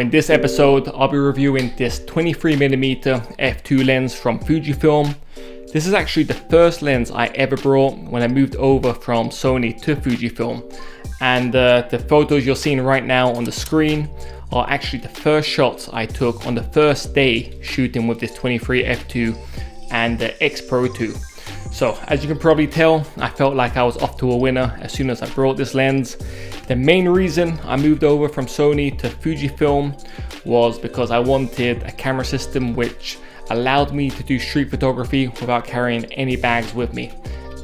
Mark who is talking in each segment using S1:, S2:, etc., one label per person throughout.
S1: in this episode, I'll be reviewing this 23mm f2 lens from Fujifilm. This is actually the first lens I ever brought when I moved over from Sony to Fujifilm. And the photos you're seeing right now on the screen are actually the first shots I took on the first day shooting with this 23 f2 and the X Pro 2. So as you can probably tell, I felt like I was off to a winner as soon as I brought this lens. The main reason I moved over from Sony to Fujifilm was because I wanted a camera system which allowed me to do street photography without carrying any bags with me.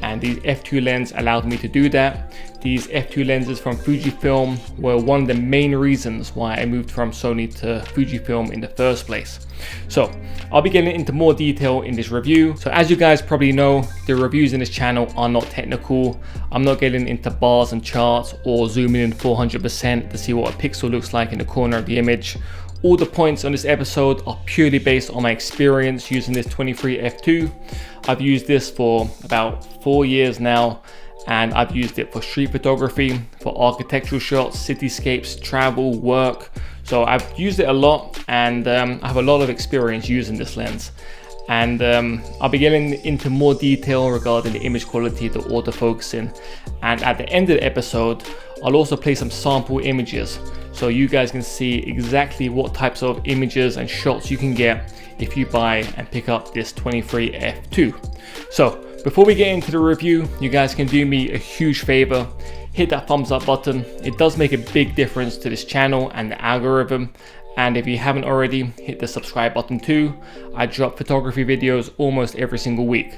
S1: And these f2 lens allowed me to do that. These f2 lenses from Fujifilm were one of the main reasons why I moved from Sony to Fujifilm in the first place. So I'll be getting into more detail in this review. So as you guys probably know, the reviews in this channel are not technical. I'm not getting into bars and charts or zooming in 400% to see what a pixel looks like in the corner of the image. All the points on this episode are purely based on my experience using this 23 f2. I've used this for about 4 years now, and I've used it for street photography, for architectural shots, cityscapes, travel, work. So I've used it a lot, and I have a lot of experience using this lens. And I'll be getting into more detail regarding the image quality, the autofocusing, and at the end of the episode, I'll also play some sample images so you guys can see exactly what types of images and shots you can get if you buy and pick up this 23 f2. So before we get into the review, you guys can do me a huge favor. Hit that thumbs up button. It does make a big difference to this channel and the algorithm. And if you haven't already, hit the subscribe button too. I drop photography videos almost every single week.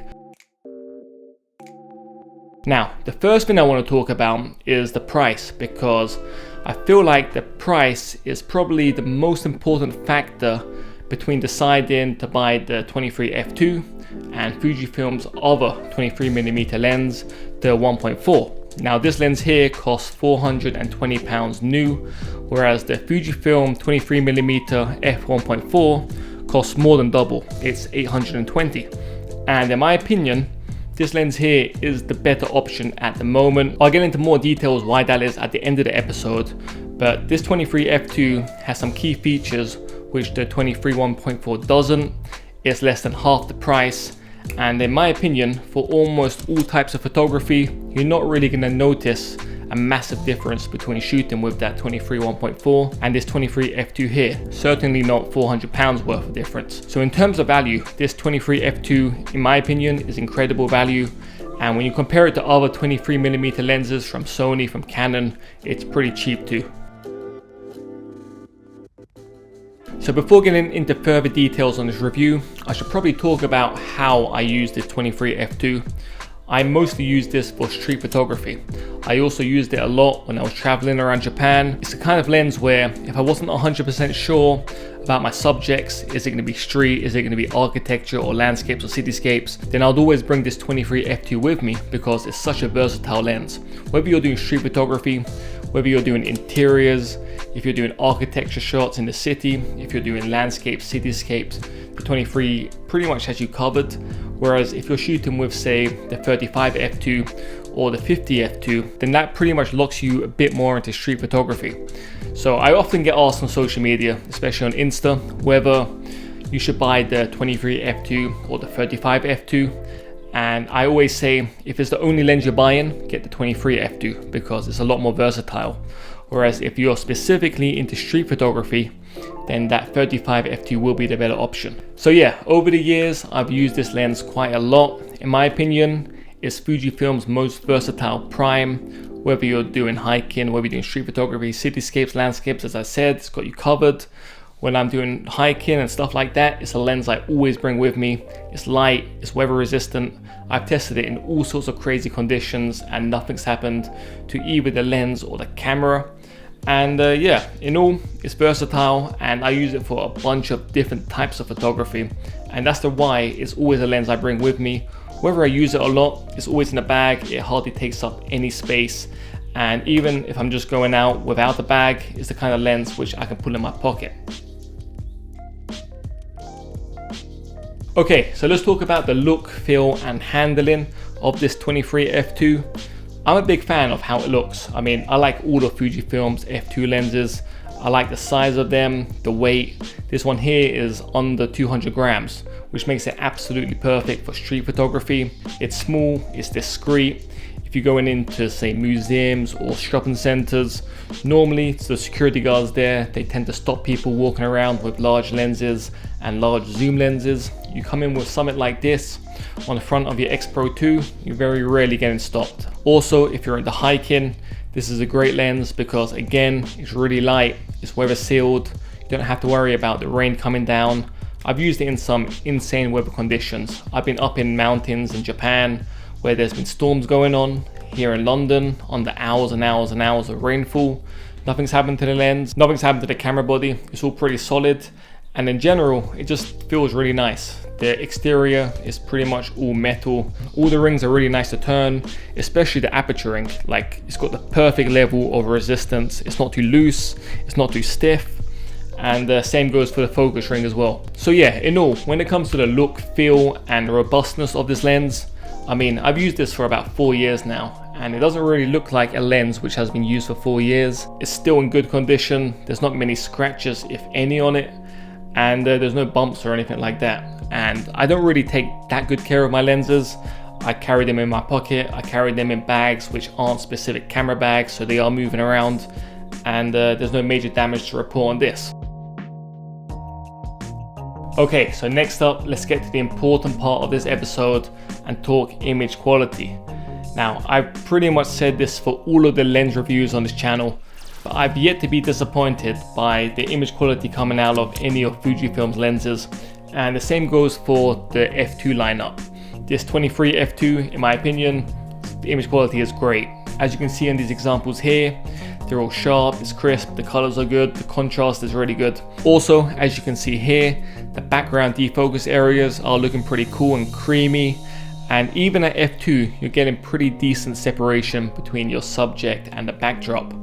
S1: Now, the first thing I want to talk about is the price, because I feel like the price is probably the most important factor between deciding to buy the 23 f2 and Fujifilm's other 23mm lens, the 1.4. Now this lens here costs £420 new, whereas the Fujifilm 23mm f1.4 costs more than double, it's $820. And in my opinion, this lens here is the better option at the moment. I'll get into more details why that is at the end of the episode, but this 23 f2 has some key features which the 23 1.4 doesn't. It's less than half the price, and in my opinion, for almost all types of photography, you're not really going to notice a massive difference between shooting with that 23 1.4 and this 23 f2 here. Certainly not £400 worth of difference. So in terms of value, this 23 f2 in my opinion is incredible value, and when you compare it to other 23mm lenses from Sony, from Canon, it's pretty cheap too. So before getting into further details on this review, I should probably talk about how I use this 23 f2. I mostly use this for street photography. I also used it a lot when I was traveling around Japan. It's the kind of lens where if I wasn't 100% sure about my subjects, is it going to be street, is it going to be architecture or landscapes or cityscapes, then I'd always bring this 23 f2 with me because it's such a versatile lens. Whether you're doing street photography, whether you're doing interiors, if you're doing architecture shots in the city, if you're doing landscapes, cityscapes, the 23 pretty much has you covered. Whereas if you're shooting with, say, the 35 f2 or the 50 f2, then that pretty much locks you a bit more into street photography. So I often get asked on social media, especially on Insta, whether you should buy the 23 f2 or the 35 f2. And I always say, if it's the only lens you're buying, get the 23 f2 because it's a lot more versatile. Whereas if you're specifically into street photography, then that 35 f2 will be the better option. So yeah, over the years, I've used this lens quite a lot. In my opinion, it's Fujifilm's most versatile prime. Whether you're doing hiking, whether you're doing street photography, cityscapes, landscapes, as I said, it's got you covered. When I'm doing hiking and stuff like that, it's a lens I always bring with me. It's light, it's weather resistant. I've tested it in all sorts of crazy conditions and nothing's happened to either the lens or the camera. And yeah, in all, it's versatile and I use it for a bunch of different types of photography. And that's the why it's always a lens I bring with me. Whether I use it or not, it's always in a bag. It hardly takes up any space. And even if I'm just going out without the bag, it's the kind of lens which I can put in my pocket. Okay, so let's talk about the look, feel and handling of this 23 f2. I'm a big fan of how it looks. I mean, I like all of Fujifilm's f2 lenses. I like the size of them, the weight. This one here is under 200 grams, which makes it absolutely perfect for street photography. It's small, it's discreet. If you're going into, say, museums or shopping centers, normally it's the security guards there, they tend to stop people walking around with large lenses and large zoom lenses. You come in with something like this on the front of your X Pro 2, you're very rarely getting stopped. Also, if you're into hiking, this is a great lens because, again, it's really light, it's weather sealed, you don't have to worry about the rain coming down. I've used it in some insane weather conditions. I've been up in mountains in Japan where there's been storms going on. Here in London, on the hours and hours and hours of rainfall, nothing's happened to the lens, nothing's happened to the camera body. It's all pretty solid, and in general it just feels really nice. The exterior is pretty much all metal. All the rings are really nice to turn, especially the aperture ring. Like, it's got the perfect level of resistance. It's not too loose, it's not too stiff, and the same goes for the focus ring as well. So yeah, in all, when it comes to the look, feel and robustness of this lens, I mean, I've used this for about 4 years now, and it doesn't really look like a lens which has been used for 4 years. It's still in good condition. There's not many scratches, if any, on it, and there's no bumps or anything like that. And I don't really take that good care of my lenses. I carry them in my pocket, I carry them in bags which aren't specific camera bags, so they are moving around, and there's no major damage to report on this. Okay, so next up, let's get to the important part of this episode and talk image quality. Now, I've pretty much said this for all of the lens reviews on this channel, but I've yet to be disappointed by the image quality coming out of any of Fujifilm's lenses, and the same goes for the f2 lineup. This 23 f2, in my opinion, the image quality is great. As you can see in these examples here, they're all sharp, it's crisp, the colors are good, the contrast is really good. Also, as you can see here, the background defocus areas are looking pretty cool and creamy. And even at f2, you're getting pretty decent separation between your subject and the backdrop.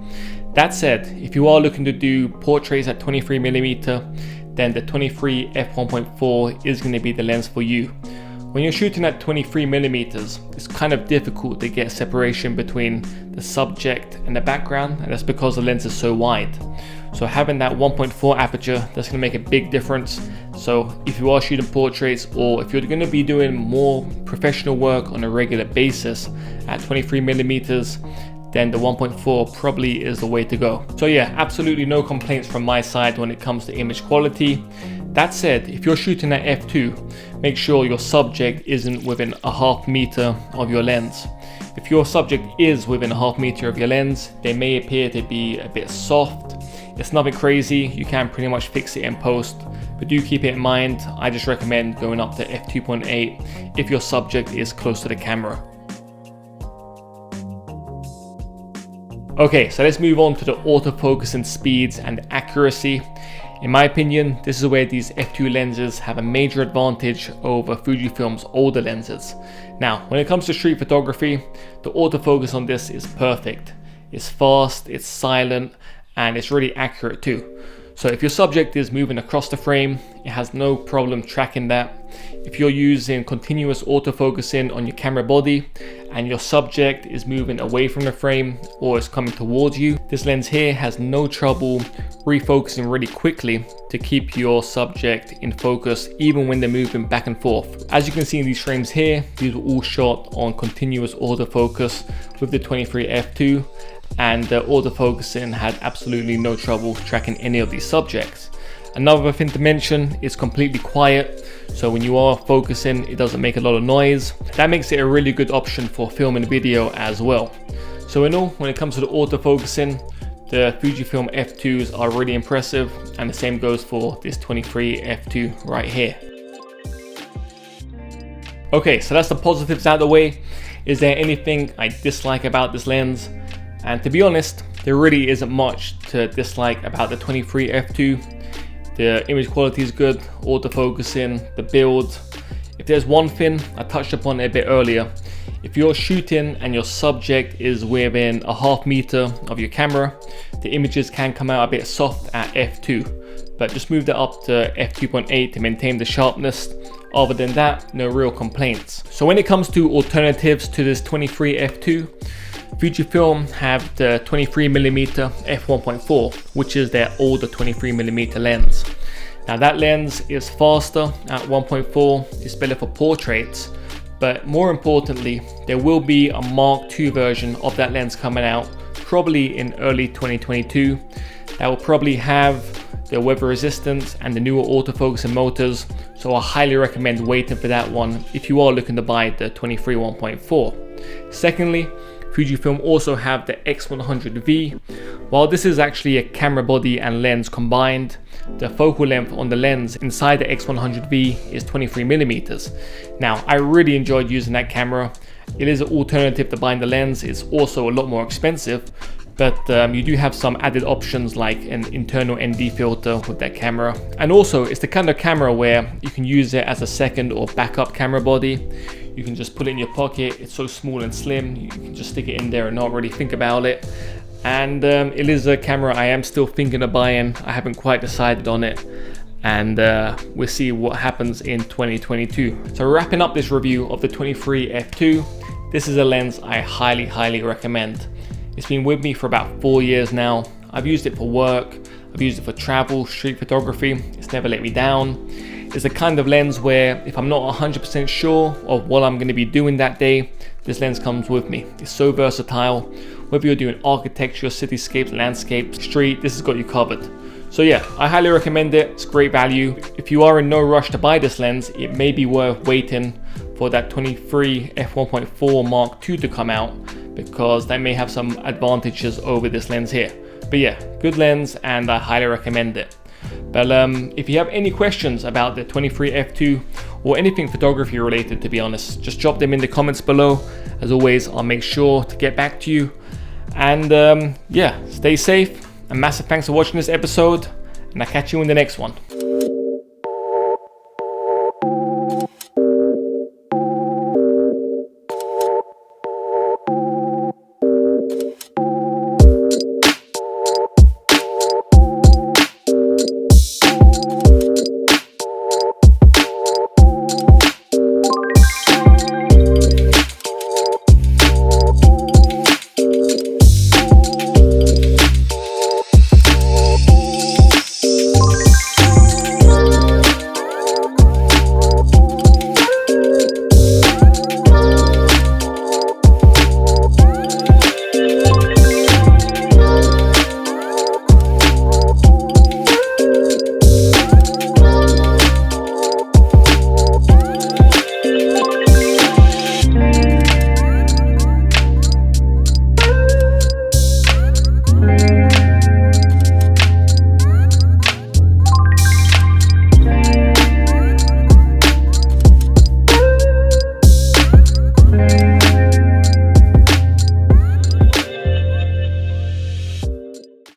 S1: That said, if you are looking to do portraits at 23mm, then the 23 f1.4 is going to be the lens for you. When you're shooting at 23mm, it's kind of difficult to get separation between the subject and the background, and that's because the lens is so wide. So having that 1.4 aperture, that's going to make a big difference. So if you are shooting portraits, or if you're going to be doing more professional work on a regular basis at 23mm, then the 1.4 probably is the way to go. So yeah, absolutely no complaints from my side when it comes to image quality. That said, if you're shooting at f2, make sure your subject isn't within a half meter of your lens. If your subject is within a half meter of your lens, they may appear to be a bit soft. It's nothing crazy, you can pretty much fix it in post, but do keep it in mind. I just recommend going up to f2.8 if your subject is close to the camera. Okay, so let's move on to the autofocus and speeds and accuracy. In my opinion, this is where these f2 lenses have a major advantage over Fujifilm's older lenses. Now, when it comes to street photography, the autofocus on this is perfect. It's fast, it's silent, and it's really accurate too. So if your subject is moving across the frame, it has no problem tracking that. If you're using continuous autofocusing on your camera body and your subject is moving away from the frame or is coming towards you, this lens here has no trouble refocusing really quickly to keep your subject in focus even when they're moving back and forth. As you can see in these frames here, these were all shot on continuous autofocus with the 23 f2, and the autofocusing had absolutely no trouble tracking any of these subjects. Another thing to mention, it's completely quiet, so when you are focusing, it doesn't make a lot of noise. That makes it a really good option for filming video as well. So in all, when it comes to the autofocusing, the Fujifilm f2s are really impressive, and the same goes for this 23 f2 right here. Okay, so that's the positives out of the way. Is there anything I dislike about this lens? And to be honest, there really isn't much to dislike about the 23 f2. The image quality is good, autofocusing, the build. If there's one thing, I touched upon it a bit earlier. If you're shooting and your subject is within a half meter of your camera, the images can come out a bit soft at f2, but just move that up to f2.8 to maintain the sharpness. Other than that, no real complaints. So when it comes to alternatives to this 23 f2, Fujifilm have the 23mm f1.4, which is their older 23mm lens. Now that lens is faster at 1.4, it's better for portraits, but more importantly, there will be a Mark II version of that lens coming out probably in early 2022. That will probably have the weather resistance and the newer autofocus and motors, so I highly recommend waiting for that one if you are looking to buy the 23 1.4. Secondly, Fujifilm also have the X100V. While this is actually a camera body and lens combined, the focal length on the lens inside the X100V is 23mm. Now, I really enjoyed using that camera. It is an alternative to buying the lens. It's also a lot more expensive, but you do have some added options like an internal ND filter with that camera. And also, it's the kind of camera where you can use it as a second or backup camera body. You can just put it in your pocket. It's so small and slim. You can just stick it in there and not really think about it. And it is a camera I am still thinking of buying. I haven't quite decided on it. And we'll see what happens in 2022. So wrapping up this review of the 23 f2, this is a lens I highly recommend. It's been with me for about 4 years now. I've used it for work, I've used it for travel, street photography. It's never let me down. It's the kind of lens where if I'm not 100% sure of what I'm going to be doing that day, this lens comes with me. It's so versatile. Whether you're doing architecture, cityscapes, landscapes, street, this has got you covered. So yeah, I highly recommend it. It's great value. If you are in no rush to buy this lens, it may be worth waiting for that 23 f1.4 Mark II to come out, because they may have some advantages over this lens here. But yeah, good lens and I highly recommend it. But if you have any questions about the 23 f2 or anything photography related, to be honest, just drop them in the comments below. As always, I'll make sure to get back to you. And yeah, stay safe. A massive thanks for watching this episode, and I'll catch you in the next one.